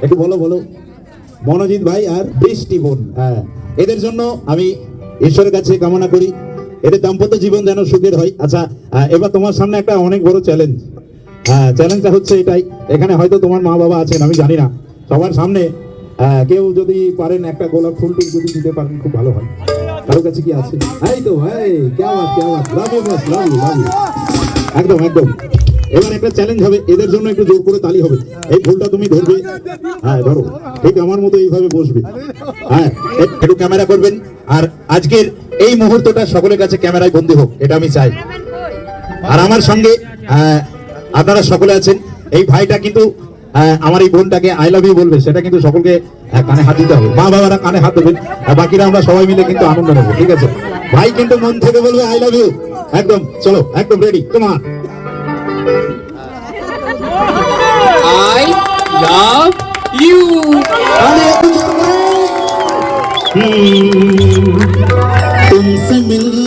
একটু বলো বলো। মনোজিৎ ভাই আর বৃষ্টি বোন, হ্যাঁ, এদের জন্য আমি ঈশ্বরের কাছে কামনা করি এদের দাম্পত্য জীবন যেন সুখের হয়। আচ্ছা, এবার তোমার সামনে একটা অনেক বড় চ্যালেঞ্জ। হ্যাঁ, চ্যালেঞ্জটা হচ্ছে এটাই, এখানে হয়তো তোমার মা বাবা আছেন আমি জানি না, সবার সামনে কেউ যদি পারেন একটা গোলাপ ফুল টুল যদি দিতে পারেন খুব ভালো হয়। কারো কাছে কি আছে? এই তো ভাই, কেয়া বাত কেয়া বাত, love you boss, love you love you. একদম একদম। এবার একটা চ্যালেঞ্জ হবে, এদের জন্য একটু জোর করে তালি হবে। এই ফুলটা তুমি ধরবে, হ্যাঁ ধরো, ঠিক আমার মতো এইভাবে বসবে, হ্যাঁ একটু ক্যামেরা করবেন। আর আজকের এই মুহূর্তটা সকলের কাছে ক্যামেরায় বন্দী হোক, এটা আমি চাই। আর আমার সঙ্গে আপনারা সকলে আছেন। এই ভাইটা কিন্তু আমার এই বোনটাকে আই লাভ ইউ বলবে, সেটা কিন্তু সকলকে কানে হাত দিতে হবে। মা বাবারা কানে হাত দেবেন, আর বাকিরা আমরা সবাই মিলে কিন্তু আনন্দ নেবো, ঠিক আছে? ভাই কিন্তু মন থেকে বলবে আই লাভ ইউ, একদম। চলো, একদম রেডি, তোমার I love you. तुमसे मिल